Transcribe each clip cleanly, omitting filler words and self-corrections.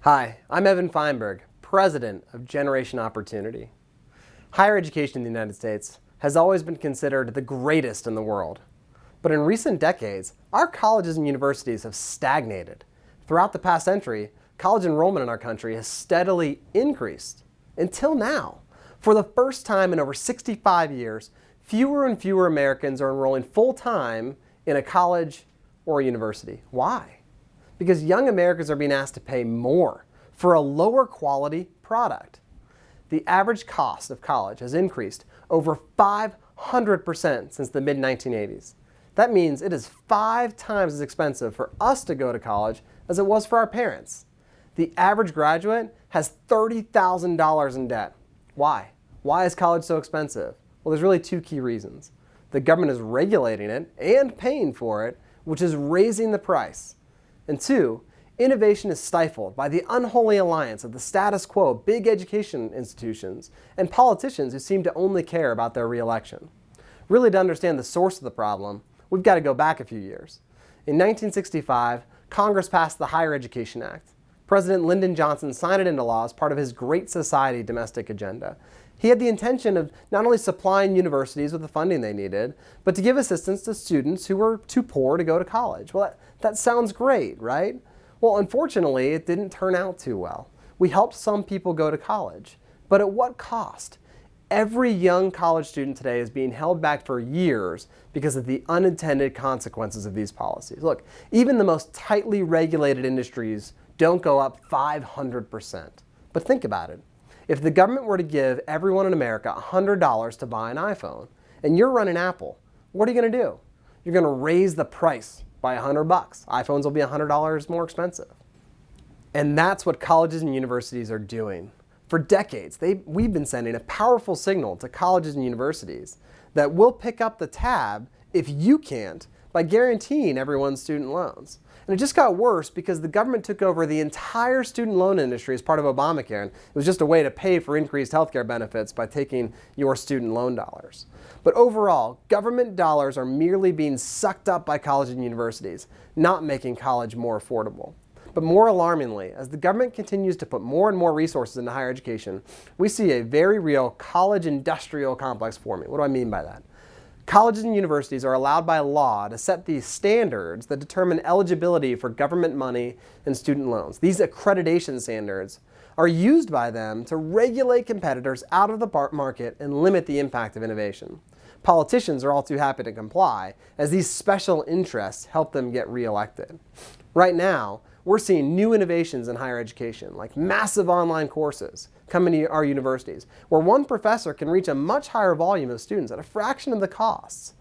Hi, I'm Evan Feinberg, President of Generation Opportunity. Higher education in the United States has always been considered the greatest in the world. But in recent decades, our colleges and universities have stagnated. Throughout the past century, college enrollment in our country has steadily increased. Until now, for the first time in over 65 years, fewer and fewer Americans are enrolling full-time in a college or a university. Why? Because young Americans are being asked to pay more for a lower quality product. The average cost of college has increased over 500% since the mid-1980s. That means it is 5 times as expensive for us to go to college as it was for our parents. The average graduate has $30,000 in debt. Why? Why is college so expensive? Well, there's really 2 key reasons. The government is regulating it and paying for it, which is raising the price. And 2, innovation is stifled by the unholy alliance of the status quo, big education institutions, and politicians who seem to only care about their re-election. Really, to understand the source of the problem, we've got to go back a few years. In 1965, Congress passed the Higher Education Act. President Lyndon Johnson signed it into law as part of his Great Society domestic agenda. He had the intention of not only supplying universities with the funding they needed, but to give assistance to students who were too poor to go to college. Well, that sounds great, right? Well, unfortunately, it didn't turn out too well. We helped some people go to college, but at what cost? Every young college student today is being held back for years because of the unintended consequences of these policies. Look, even the most tightly regulated industries don't go up 500%. But think about it. If the government were to give everyone in America $100 to buy an iPhone, and you're running Apple, what are you going to do? You're going to raise the price by $100. iPhones will be $100 more expensive. And that's what colleges and universities are doing. For decades, we've been sending a powerful signal to colleges and universities that we'll pick up the tab if you can't by guaranteeing everyone's student loans. And it just got worse because the government took over the entire student loan industry as part of Obamacare. And it was just a way to pay for increased healthcare benefits by taking your student loan dollars. But overall, government dollars are merely being sucked up by colleges and universities, not making college more affordable. But more alarmingly, as the government continues to put more and more resources into higher education, we see a very real college industrial complex forming. What do I mean by that? Colleges and universities are allowed by law to set these standards that determine eligibility for government money and student loans. These accreditation standards are used by them to regulate competitors out of the market and limit the impact of innovation. Politicians are all too happy to comply, as these special interests help them get reelected. Right now, we're seeing new innovations in higher education, like massive online courses coming to our universities, where one professor can reach a much higher volume of students at a fraction of the costs.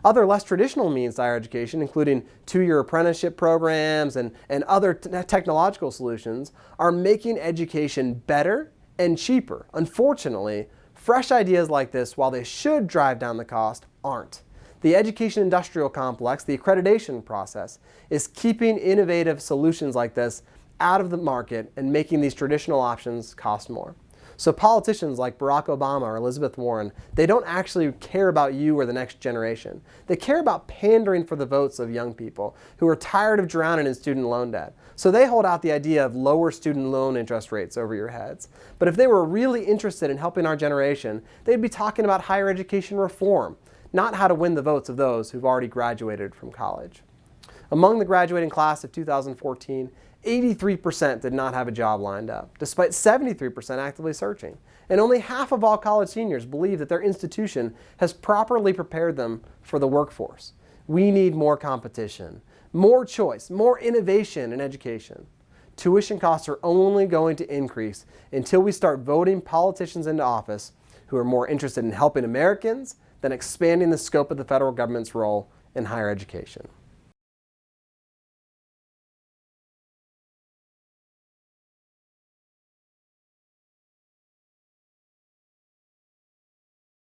Other less traditional means to higher education, including 2-year apprenticeship programs and other technological solutions, are making education better and cheaper. Unfortunately, fresh ideas like this, while they should drive down the cost, aren't. The education industrial complex, the accreditation process, is keeping innovative solutions like this out of the market and making these traditional options cost more. So politicians like Barack Obama or Elizabeth Warren, they don't actually care about you or the next generation. They care about pandering for the votes of young people who are tired of drowning in student loan debt. So they hold out the idea of lower student loan interest rates over your heads. But if they were really interested in helping our generation, they'd be talking about higher education reform, not how to win the votes of those who've already graduated from college. Among the graduating class of 2014, 83% did not have a job lined up, despite 73% actively searching. And only half of all college seniors believe that their institution has properly prepared them for the workforce. We need more competition, more choice, more innovation in education. Tuition costs are only going to increase until we start voting politicians into office who are more interested in helping Americans than expanding the scope of the federal government's role in higher education.